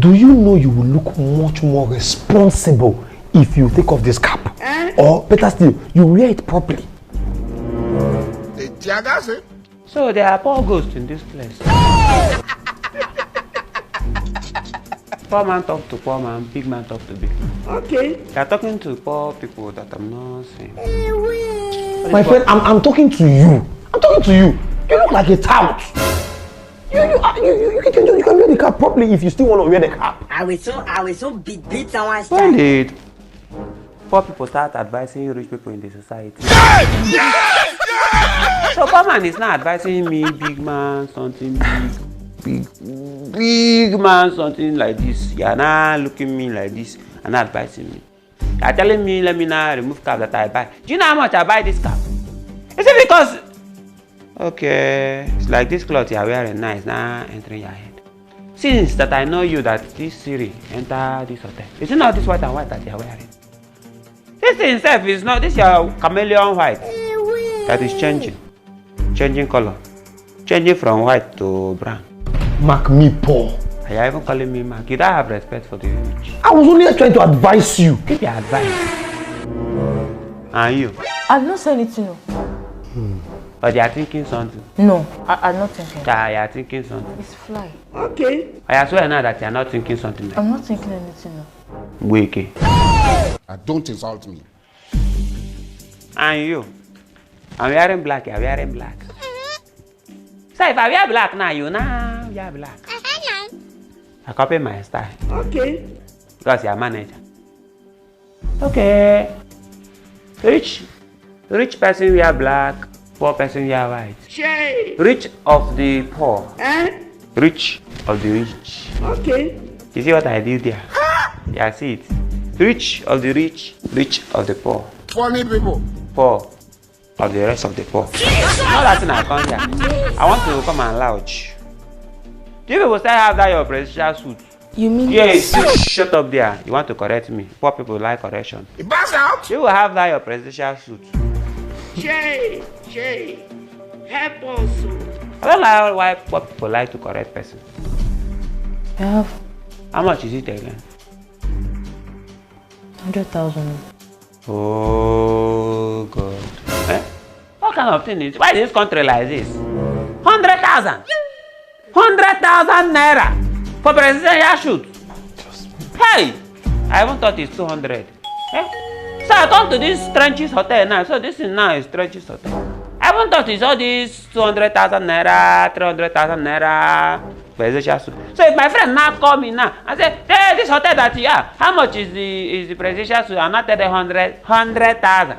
Do you know you will look much more responsible if you take off this cap? Or better still, you wear it properly. So there are poor ghosts in this place. Poor man talk to poor man, big man talk to big man. Okay. They are talking to poor people that I'm not seeing. My friend, I'm talking to you. I'm talking to you. You look like a tout. You can wear the cap properly if you still want to wear the cap. I will so beat someone's When child. did poor people start advising rich people in the society? So poor man is not advising me, big man, something big man, something like this. You are not looking at me like this and not advising me. You are telling me, let me now remove cap that I buy. Do you know how much I buy this cap? Is it because, okay, it's like this cloth you are wearing now is now entering your head. Since that I know you that this Siri enter this hotel. Is it not this white and white that you are wearing? This thing itself is not, this your chameleon white that is changing color, changing from white to brown. Mark me poor. Are you even calling me Mark? You don't have respect for the rich. I was only trying to advise you. Give your advice. And you? I've not said anything. No. But you are thinking something. No, I'm not thinking. Yeah, you are thinking something. It's fly. Okay. I swear now that you are not thinking something. I'm not thinking anything. No. Wake. Don't insult me. And you? I'm wearing black, you're wearing black. So if I wear black now, you now wear black. I copy my style. Okay. Because you're a manager. Okay. Rich person wear black, poor person wear white. Shay. Rich of the poor. Rich of the rich. Okay. You see what I did there? Yeah, see it. Rich of the rich of the poor. Funny people. Poor of the rest of the poor. Not that thing I come here. I want to come and lounge. Do you people still have that your presidential suit? You mean? Yes. Shut up there. You want to correct me? Poor people like correction. It backs out. You will have that your presidential suit. Shay. Help us. I don't know why poor people like to correct person. I have How much is it again? 100,000. Oh God. What kind of thing is? Why is this country like this? 100,000. 100,000 naira for presidential shoot. Hey, I even thought it's 200. So I come to this Trenches Hotel now. So this is now is Trenches Hotel. I even thought it's all these 200,000 naira, 300,000 naira presidential suit. So if my friend now call me now and say, hey, this hotel that you are, how much is the presidential suit? I'm not telling 100,000.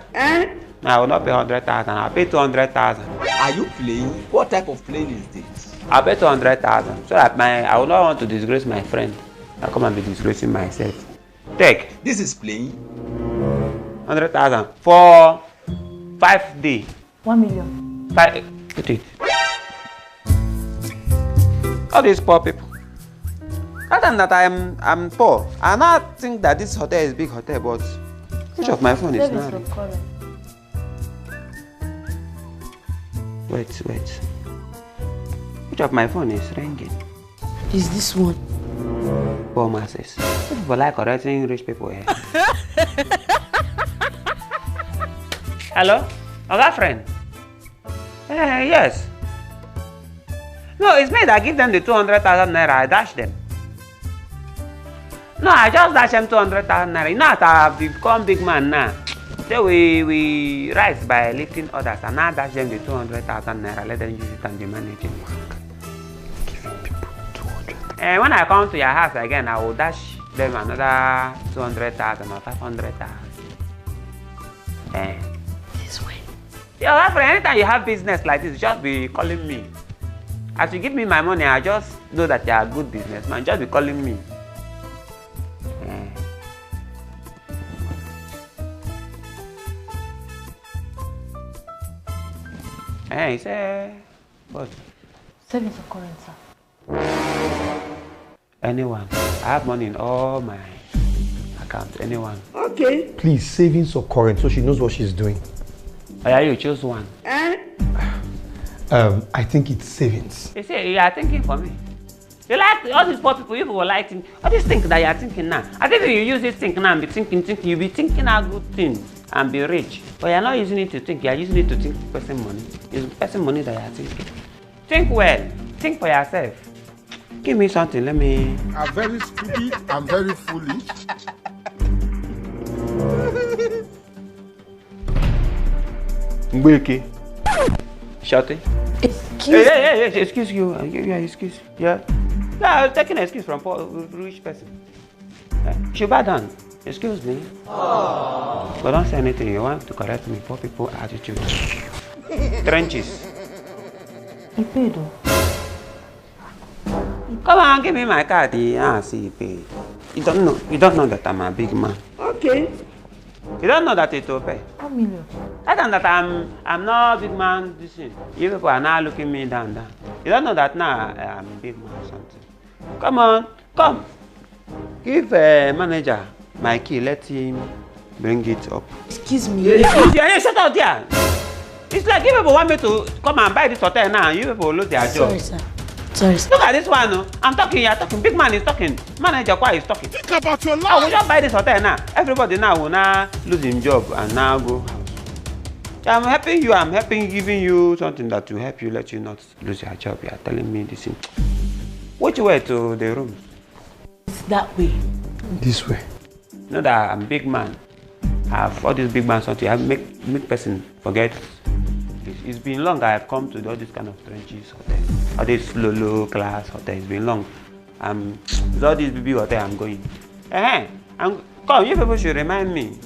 No, I will not pay 100,000. I'll pay 200,000. Are you playing? What type of plane is this? I'll pay 200,000 so that I will not want to disgrace my friend. I'll come and be disgracing myself. Take. This is playing. 100,000 for 5 days. 1 million. Put it. All these poor people. That time that I'm poor, I not think that this hotel is a big hotel, but which of my phone is now? Wait. Which of my phone is ringing? Is this one? Poor masses. People like correcting rich people here. Hello? Oga friend? Yes. No, it's me that give them the 200,000 naira. I dash them. No, I just dash them 200,000 naira. You know that I have become big man now. So we rise by lifting others and now dash them the 200,000 naira. Let them use it and be managing. Giving people 200,000. And when I come to your house again, I will dash them another 200,000 or 500,000. This way. Yeah, friend, anytime you have business like this, just be calling me. As you give me my money, I just know that you are a good businessman. Just be calling me. He said, what? Savings or current, sir? Anyone. I have money in all my accounts. Anyone. Okay. Please, savings or current, so she knows what she's doing. Oh, yeah, you choose one. I think it's savings. You see, you are thinking for me. You like all these poor people, you will like think, all these things that you are thinking now. I think if you use this think now and be thinking, you'll be thinking a good thing and be rich. But you're not using it to think, you're using it to think person money. It's person money that you're thinking. Think well, think for yourself. Give me something, let me... I'm very stupid, I'm very foolish. Mbeke. Shorty. Excuse Hey, excuse you. Yeah, excuse. Yeah. Yeah, I was taking an excuse from poor rich person. She bow down. Excuse me. But don't say anything. You want to correct me. Poor people attitude. Trenches. You paid though. Come on, give me my card. Yeah, see, you pay. You don't know that I'm a big man. Okay. You don't know that it will pay. 1 million. I don't know that I'm not a big man. Listen, you people are now looking me down. You don't know that now I'm a big man or something. Come on, come. Give manager my key. Let him bring it up. Excuse me. Yeah, shut up there. It's like you people want me to come and buy this hotel now. You people lose their job. Sorry, sir. Sorry, sir. Look at this one. No? I'm talking, you're talking. Big man is talking. Manager Kwa is talking. Think about your I will life. just buy this hotel now. Everybody now will now lose his job and now go house. I'm helping you. I'm helping, giving you something that will help you, let you not lose your job. You are telling me this thing. Which way to the room? It's that way. This way. You know that I'm a big man. I have all these big man something. I make person forget. It's been long I have come to all this kind of trenches hotel. All this low class hotel. It's been long. It's all this big hotel I'm going. Come, you people should remind me.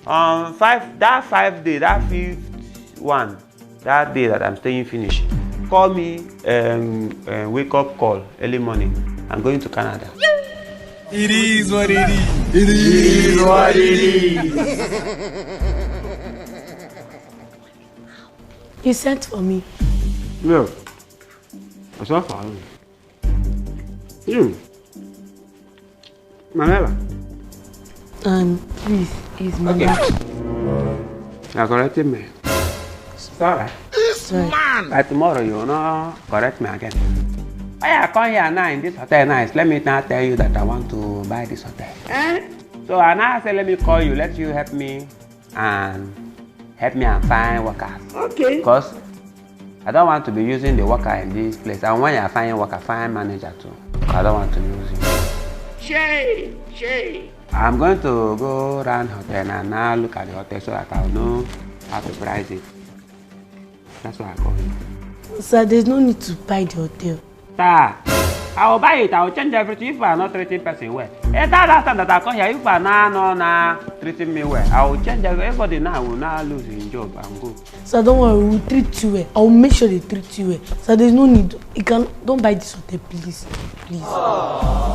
That 5 day, that 5th one, that day that I'm staying finish. Call me wake up call early morning. I'm going to Canada. It is what it is. It is what it is. You sent for me. No. I saw for you. Manela. Please, is my Okay. back. You corrected me. Sorry. Sorry. By tomorrow you will not correct me again. Why I come here now in this hotel now? Let me now tell you that I want to buy this hotel. So I now say let me call you, let you help me and find workers. Okay. Because I don't want to be using the worker in this place. And when you find worker, find manager too. I don't want to use you. Shay. I'm going to go around hotel and now look at the hotel so that I'll know how to price it. That's why I call you. Sir, there's no need to buy the hotel. Sir, I will buy it. I will change everything if I are not treating person well. That's time that I come here. If I are not treating me well, I will change everybody now. Will now lose his job and go. Sir, don't worry, we'll treat you well. I will make sure they treat you well. Sir, there's no need. Don't buy this hotel, please. Please.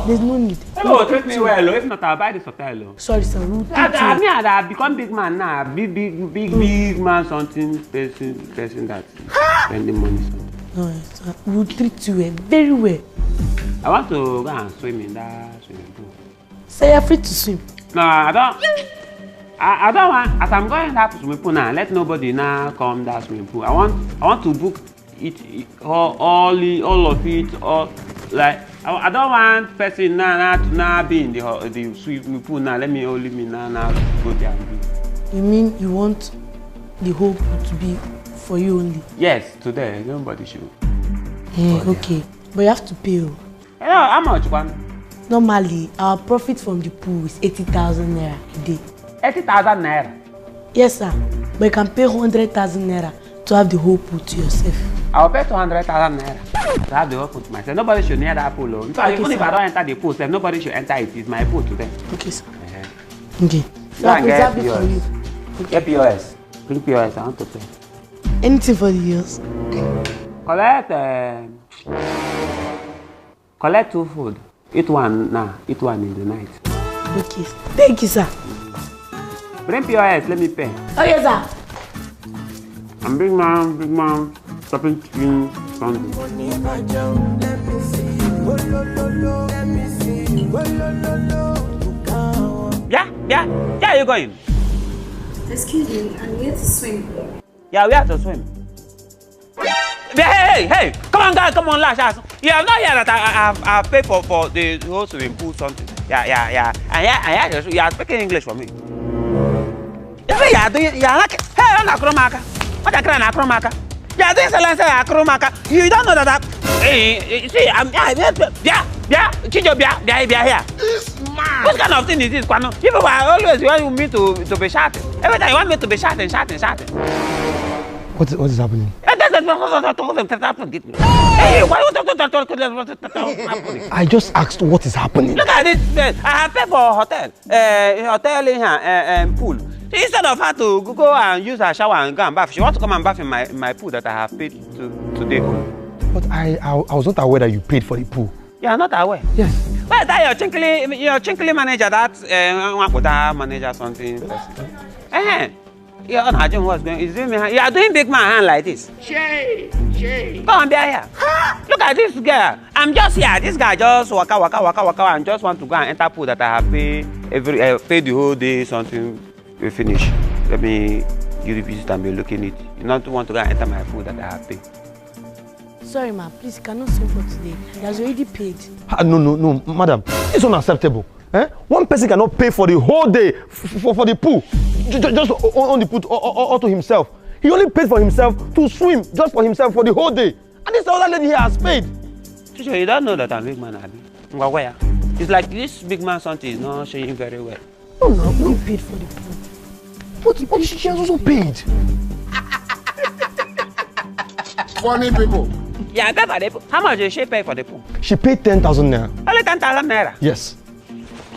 There's no need. They will treat me well. If not, I'll buy this hotel. Sorry, sir. We'll treat you I well. mean, I've become big man now. Big man, something person that spending money. Something. No, sir. We'll treat you well. Very well. I want to go and swim in that swimming pool. Sir, you're free to swim. No, I don't. I don't want. As I'm going that swimming pool now, let nobody now come that swimming pool. I want to book it all of it. All like I don't want person now to now be in the swimming pool now. Let me only me now go there and be. You mean you want the whole pool to be for you only? Yes, today nobody should. Yeah, okay. But you have to pay. Oh. You know how much one? Normally, our profit from the pool is 80,000 naira a day. 80,000 naira. Yes, sir. But you can pay 100,000 naira to have the whole pool to yourself. I will pay 200,000 naira to have the whole pool to myself. Nobody should near that pool. In fact, Okay, even if sir. I don't enter the pool, nobody should enter it. It's my pool today. Okay, sir. Okay. So Go I and get preserve it for yours. you. Get POS. Bring POS. I want to pay. Anything for the years. Collect 2 food. Eat one now. Eat one in the night. Okay. Thank you, sir. Bring POS. Let me pay. Okay, sir. I'm big man. Shopping chicken Sunday. Yeah. Where are you going? Excuse me, I'm here to swim. Yeah, we have to swim. Hey! Come on, guys, come on, lash. You have not heard that I paid for the whole swimming pool something. Yeah. And you are speaking English for me. You are doing, you are like, hey, I'm not Kromaka. What a grand Kromaka. You are doing Salance Kromaka. You don't know that. Hey, see, I'm, Chijo, here. This man. What kind of thing is this, Kwano? People are always want me to be shouting. Every time you want me to be shouting. What is happening? Hey, why you talking? I just asked what is happening. Look at this. I have paid for a hotel in here, pool. Instead of her to go and use her shower and go and bath, she wants to come and bath in my pool that I have paid today. But I was not aware that you paid for the pool. You are not aware? Yes. Why that your chinkly manager, that manager something person? You are doing big man hand like this. Shay. Come on, be here. Look at this girl. I'm just here. This guy just waka and just want to go and enter pool that I have paid the whole day something. We finish. Let me give the visit and be looking at it. You not want to go and enter my pool that I have paid. Sorry, ma. Please, you cannot swim for today. He has already paid. No, madam. It's unacceptable. One person cannot pay for the whole day for the pool. Just on the pool all to himself. He only paid for himself to swim just for himself for the whole day. And this other lady here has paid. Teacher, you don't know that I'm big man, Abi. Where? It's like this big man something is not showing very well. No, he paid for the pool. But she has also paid. Funny people. Yeah, I paid for the pool. How much did she pay for the pool? She paid 10,000 naira. Only 10,000 naira? Yes.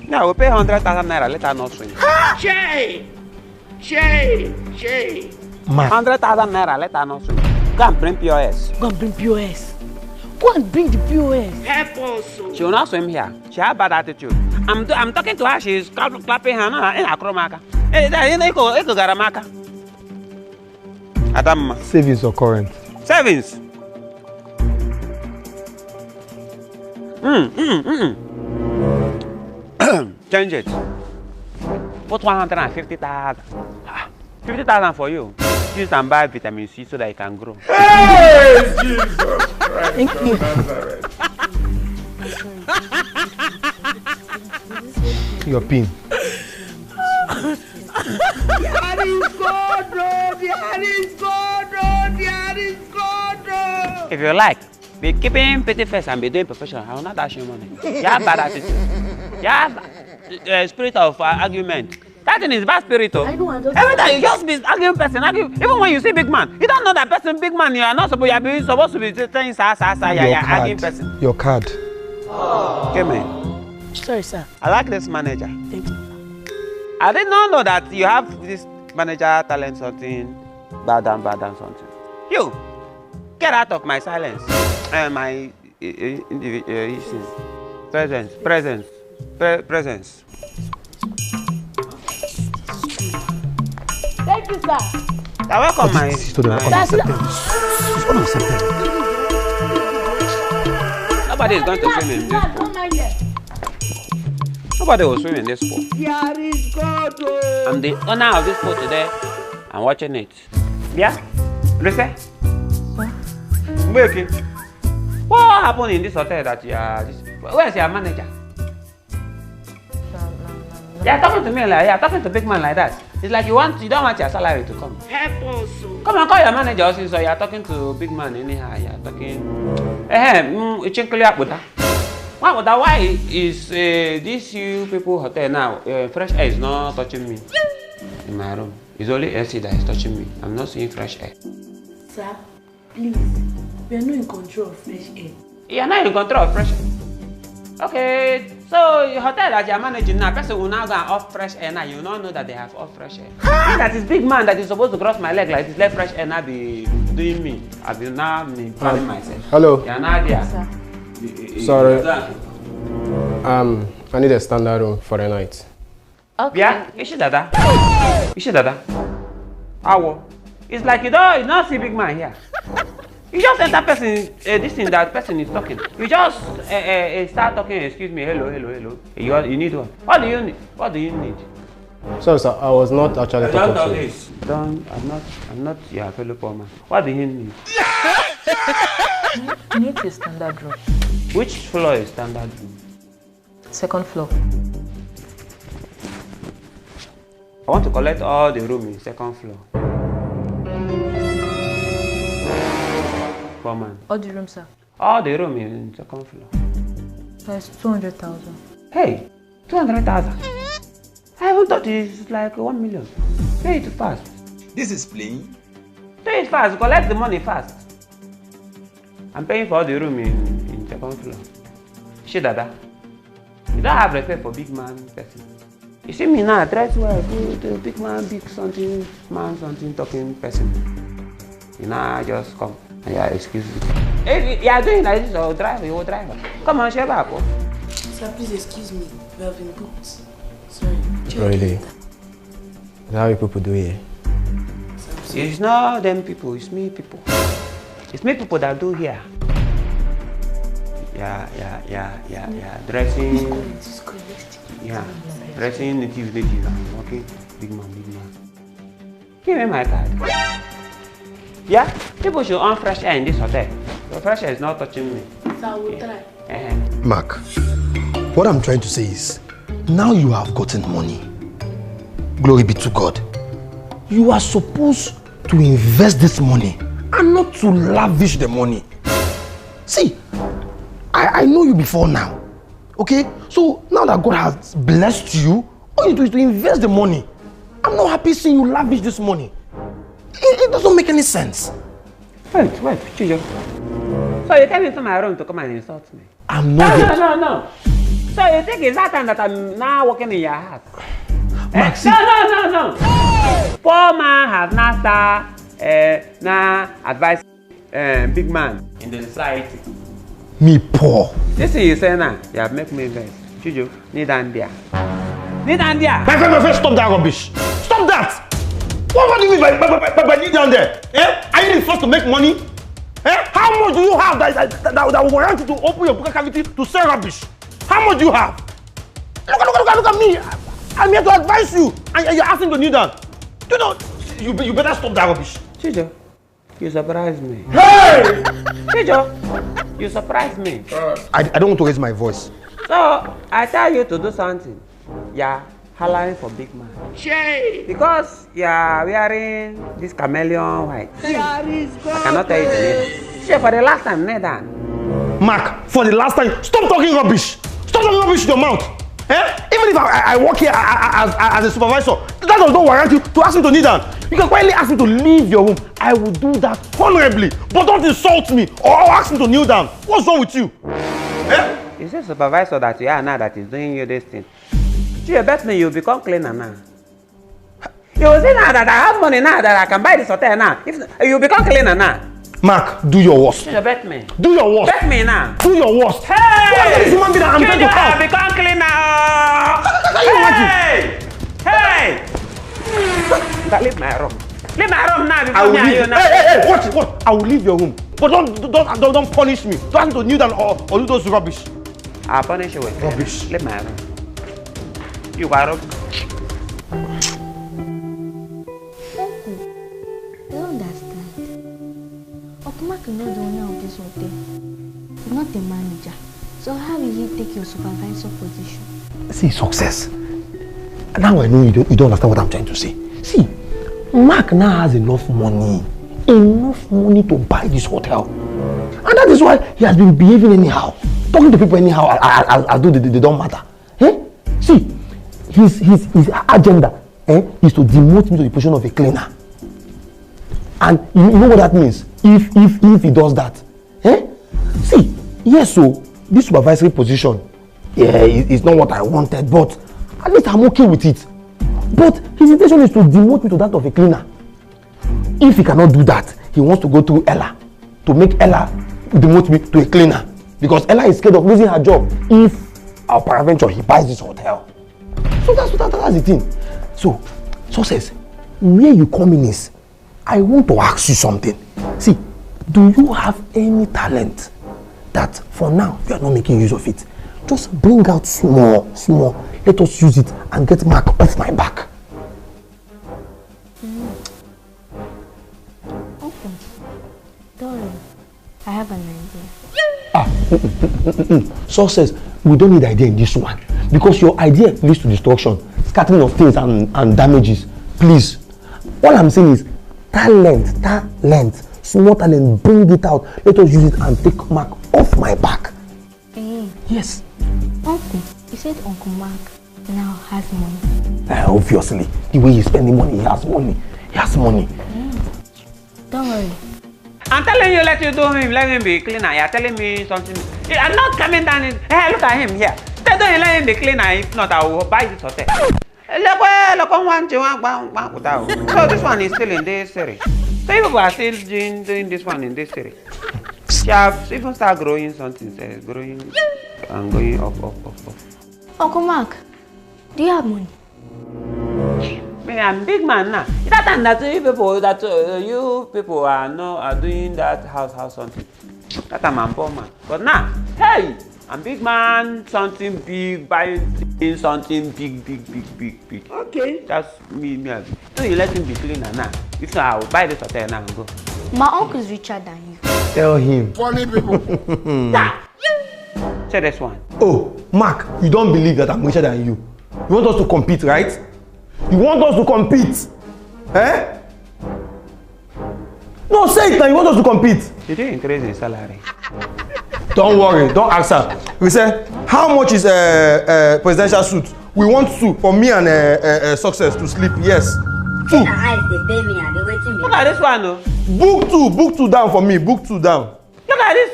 Now we pay 100,000 naira, let her not swim. Shay. 100,000 naira, let her not swim. Go and bring POS. Go and bring POS. Go and bring the POS. Help us. She will not swim here. She has bad attitude. I'm talking to her, she's clapping her in her kromaka. Eko garamaka. Adam. Savings or current? Savings. Change it. Put 150,000. 50,000 for you. Use and buy vitamin C so that you can grow. Hey, Jesus Christ. Thank you. Your pin. If you like, be keeping pretty face and be doing professional. I will not dash you money. You have bad attitude. You have spirit of argument. That thing is bad spirit. I don't understand. Every time you just be arguing person, even when you see big man, you don't know that person big man. You are not supposed. You are supposed to be saying arguing person. Your card. Come in. Sorry, sir. I like this manager. Thank you. I did not know that you have this manager talent something bad and something. You get out of my silence. My presence. Thank you, sir. You're welcome, my. Nobody is going to swim in this pool. Nobody will swim in this pool. I'm the owner of this pool today. I'm watching it. Yeah? Listen? What happened in this hotel that you are... Where's your manager? You're talking to me like... You're talking to big man like that. It's like you don't want your salary to come. Help us. Come and call your manager also, so you're talking to big man anyhow. You're talking... Why is this you people hotel now? Fresh air is not touching me in my room. It's only AC that is touching me. I'm not seeing fresh air. Sir, please. We are not in control of fresh air. You're not in control of fresh air? Okay, so your hotel that you're managing now, person will now go and off fresh air now. You don't know that they have off fresh air. That is big man that is supposed to cross my leg like this, let fresh air now be doing me. I've been now planning myself. Hello. You're not there. Sir. Sorry. I need a standard room for the night. Okay. Yeah, is she dada? How? It's like you don't see big man here. You just enter person, this thing that person is talking. You just start talking, excuse me, hello. You need what? What do you need? Sorry, sir, I was not actually talking to you. I'm not your fellow poor man. What do you need? You need a standard room. Which floor is standard room? Second floor. I want to collect all the room in second floor. Poor man. All the rooms, sir. All the room in second floor. That's 200,000. Hey, 200,000. I even thought it's like 1 million. Pay it fast. This is playing. Pay it fast. Collect the money fast. I'm paying for all the room in second floor. Shit, Dada. You don't have respect for big man person. You see me now, dress well, good, big man, big something, man, something, talking person. You know, just come. Yeah, excuse me. If you are doing like this, or driver, you driver. Come on, share back. Sir, please excuse me. We have been booked. Sorry. Really? Is that how you people do here? It's not them people, it's me people. It's me people that do here. Yeah. Dressing. Yeah. Dressing native. I'm working. Big man. Give me my card. Yeah? People should earn fresh air in this hotel. The fresh air is not touching me. Sir, I will try. Mark, what I'm trying to say is, now you have gotten money. Glory be to God. You are supposed to invest this money and not to lavish the money. See, I know you before now. Okay? So now that God has blessed you, all you do is to invest the money. I'm not happy seeing you lavish this money. It doesn't make any sense. Wait, Chijo. So you came into my room to come and insult me? I'm not. No. So you think it's that time that I'm now working in your house? Maxi. No. Poor man has now started now advise big man in the society. Me poor. This thing you say now, you have make me vex. Chijo, need Andia. My friend, stop that rubbish. Stop that. What do you mean by need down there? Are you the first to make money? How much do you have that will warrant you to open your bucket cavity to sell rubbish? How much do you have? Look at me. I'm here to advise you, and you're asking to kneel down. You know, you better stop that rubbish. Chijo, you surprised me. Hey! Chijo, you surprised me. I don't want to raise my voice. So, I tell you to do something. Yeah, hollering for big man. Because you are wearing this chameleon white. I cannot tell you the name. Sure, for the last time, Nathan. Mark, for the last time, stop talking rubbish. Stop talking rubbish with your mouth. Even if I work here as a supervisor, that does not warrant you to ask me to kneel down. You can quietly ask me to leave your room. I will do that honorably. But don't insult me or ask me to kneel down. What's wrong with you? Is this supervisor that you are now that is doing you this thing? You bet me you'll become cleaner now. You will say now that I have money now that I can buy this hotel now. If you become cleaner now. Mark, do your worst. You bet me. Do your worst. Bet me now. Do your worst. Hey! This human being that I'm trying to help. Become cleaner. Can you imagine? Leave my room. Leave my room now I will before leave. you now. Hey, watch. I will leave your room. But don't punish me. Don't ask me to kneel down or do those rubbish. I'll punish you with Rubbish. Leave my room. You are up. Uncle, I don't understand. Okumak is not the owner of this hotel. He's not the manager. So how will he take your supervisor position? See, success. Now I know you don't understand what I'm trying to say. See, Mark now has enough money to buy this hotel. And that is why he has been behaving anyhow. Talking to people anyhow as though they don't matter. See, his agenda is to demote me to the position of a cleaner. And you know what that means? If he does that. See, yes, so this supervisory position is not what I wanted, but at least I'm okay with it. But his intention is to demote me to that of a cleaner. If he cannot do that, he wants to go through Ella to make Ella demote me to a cleaner. Because Ella is scared of losing her job if our paraventure he buys this hotel. So that's the thing. So, Success, where you come in is, I want to ask you something. See, do you have any talent that for now you are not making use of it? Just bring out small. Let us use it and get Mark off my back. Okay. Don't worry. I have an idea. Success, we don't need idea in this one. Because your idea leads to destruction, scattering of things and damages. Please. All I'm saying is, talent, small talent, bring it out. Let us use it and take Mark off my back. Hey. Yes. Uncle, you said Uncle Mark now has money. Obviously, the way he's spending money, he has money. He has money. Don't worry. I'm telling you, let him be cleaner. You're telling me something. I'm not coming down. Hey, look at him here. They don't let him be cleaner. If not, I will buy this hotel. So this one is still in this series. So people are still doing this one in this series. She have even start growing something, growing and going up. Uncle Mark, do you have money? Me, I'm big man now. That time that you people are doing that house something. That time I'm poor man. But now, hey, I'm big man, something big, buying something big. Okay. That's me. So you let him be cleaner now. If not, I will buy this hotel now and go. My uncle is richer than you. Tell him. Funny people. Say this one. Oh, Mark, you don't believe that I'm richer than you. You want us to compete, right? You want us to compete? Eh? No, say it now. You want us to compete? Did you increase his salary? Don't worry. Don't ask her. We say, how much is presidential suit? We want 2 for me and Success to sleep. Yes. 2. Look at this one, though. Book 2 down for me. Book 2 down. Look at this.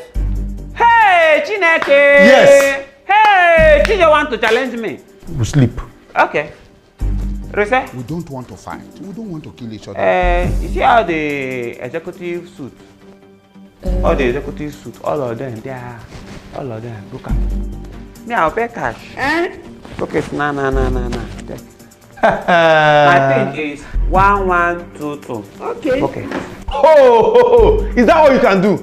Hey, Chineke. Yes. Hey, Chijo want to challenge me. We sleep. Okay. Rese? We don't want to fight. We don't want to kill each other. You see how the executive suit, all the executive suit, all of them, look at me. I'll pay cash. Look at nah. My thing is 1122. Okay. Oh, is that all you can do?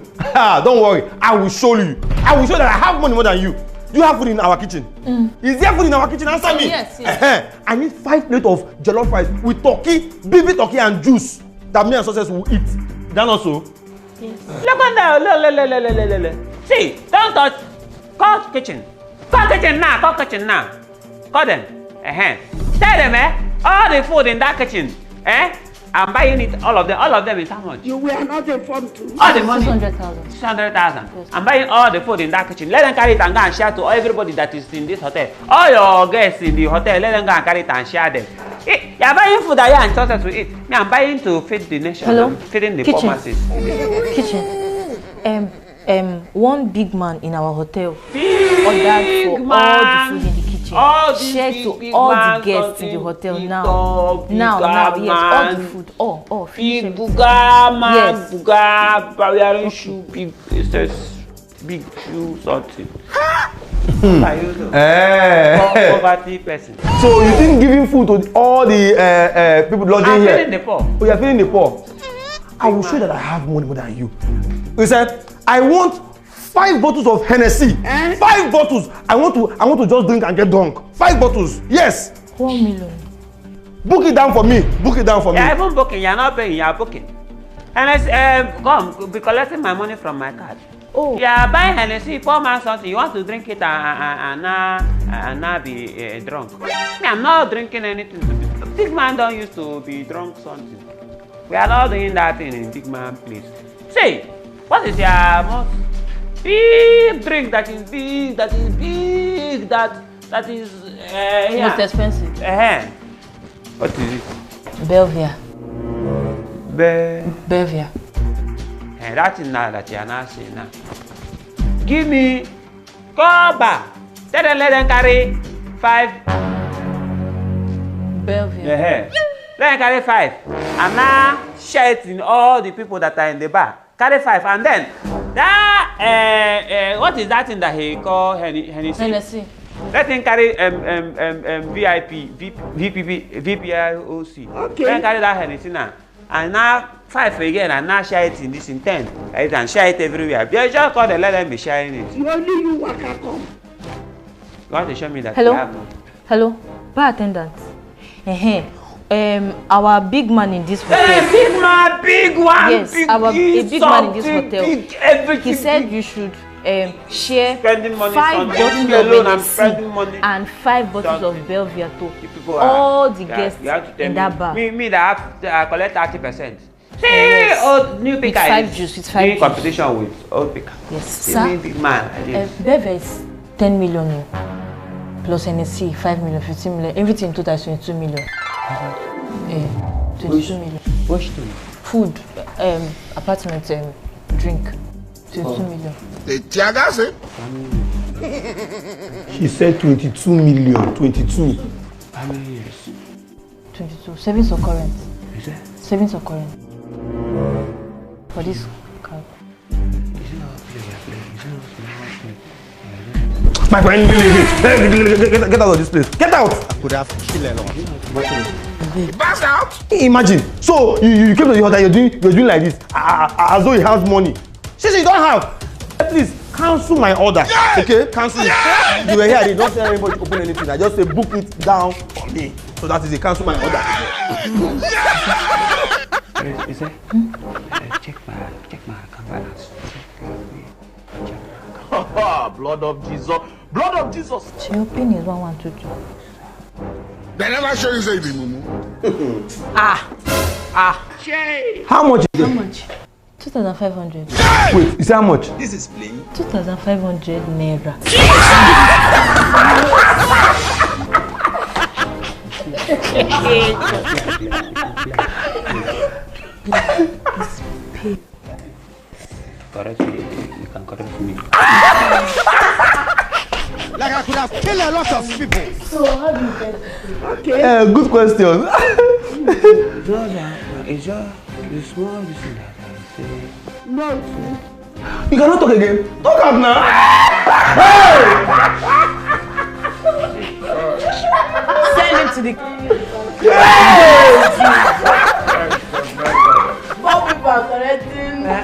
Don't worry. I will show you. I will show that I have money more than you. Do you have food in our kitchen? Is there food in our kitchen? Answer me. Yes. I need 5 plates of jollof rice with turkey, baby turkey and juice that me and Success will eat. Is that not so? Yes. Look at that. Look. See, don't touch. Call kitchen. Call kitchen now. Call them. Tell them, all the food in that kitchen, I'm buying it, all of them is how much? You were not informed to. All the money. 600,000. 600,000. I'm buying all the food in that kitchen. Let them carry it and go and share to everybody that is in this hotel. All your guests in the hotel, let them go and carry it and share them. You're buying food that you and Success to eat. Me, I'm buying to feed the nation. Hello? I'm feeding the Kitchen. poor masses. Kitchen. One big man in our hotel Big ordered for man. all the food in the kitchen. All these Shared big, to big all man, the guests in the something hotel big now. dog, big Now, man, yes, all the food. All. Finish Big everything. buga man, Yes. buga, wearing shoe, big, it says big shoe, something. Poverty person. So you think giving food to all the people lodging I'm here? feeding the poor. Oh, you're feeding the poor. I will show that I have money more than you. You said, I want 5 bottles of Hennessy. 5 bottles. I want to just drink and get drunk. 5 bottles. Yes. 1 million. Book it down for me. You're even booking, you're not paying, you're booking. Hennessy, come, be collecting my money from my card. Oh. Yeah, buy Hennessy, pour man something. You want to drink it and now be drunk. Me, I'm not drinking anything. Big man don't used to be drunk something. We are not doing that thing in big man place. Say, what is your most big drink that is big, that is Most expensive. What is it? Belvia. Belvia. That is now that you are not saying now. Give me cover. Let them carry 5. Belvia. Let them carry 5. And now share it in all the people that are in the bar. Carry 5 and then that what is that thing that he call Hennessy? Let him carry VPOC. Okay. Let him carry that Hennessy now. And now 5 again and now share it in this in 10. Right? And share it everywhere. Just call the let them be sharing it. You only you waka come. You want to show me that Hello? you have money. Hello? Bar attendant. Our big man in this hotel. Big man, big one. Yes, big, a big man in this hotel. Big, everything. He said you should share Spending money 5 Sunday. bottles Alone, I'm of spending money. Hennessy and 5 bottles Sunday. of Belvia to People all the yeah, guests you have to tell in that bar. Me that have collect 30%. See, Yes. old new With picker 5 is juice, with 5 doing juice. competition with old picker. Yes, See, sir. me big man. I did. Belvia is 10 million no? Plus Hennessy 5 million, 15 million, everything total is 22 million. 22 million. Which thing? Food, apartment, drink, 22 million. The Tiagase? She said 22 million. 22. How many years? 22. Savings or current? Is that? Savings or current? For this card. My friend, get out of this place. Get out! I could have killed a lot. Pass out! Imagine. So you came to the hotel, you're doing like this, as though he has money. She you don't have. Please cancel my order. Yeah. Okay, cancel it. You were here, I did not tell anybody to open anything. I just say book it down for me. So that is a cancel my order. Is it? Check my account balance. Blood of Jesus. Blood of Jesus. So your pin is 1122. They never show you anything, Mumu. How much is it? How much? 2,500. Wait, you say how much? This is plain. 2,500 naira. Correct me. You can correct me. Like I could have killed a lot of people. So how do you get it? Good question. It's just the small thing that I say. No. You cannot talk again. Talk out now. Send it to the. Four people are correcting. No,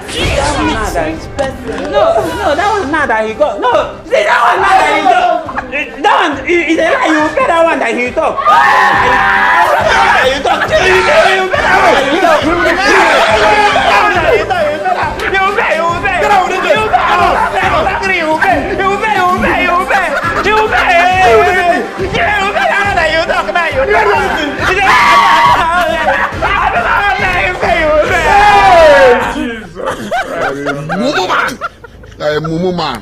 that was not that he got. No, see, that was not that he got. That one is a lie. You pay that one that he talk. You talk. You pay that one that he talk. You Mumu man. Mumu man.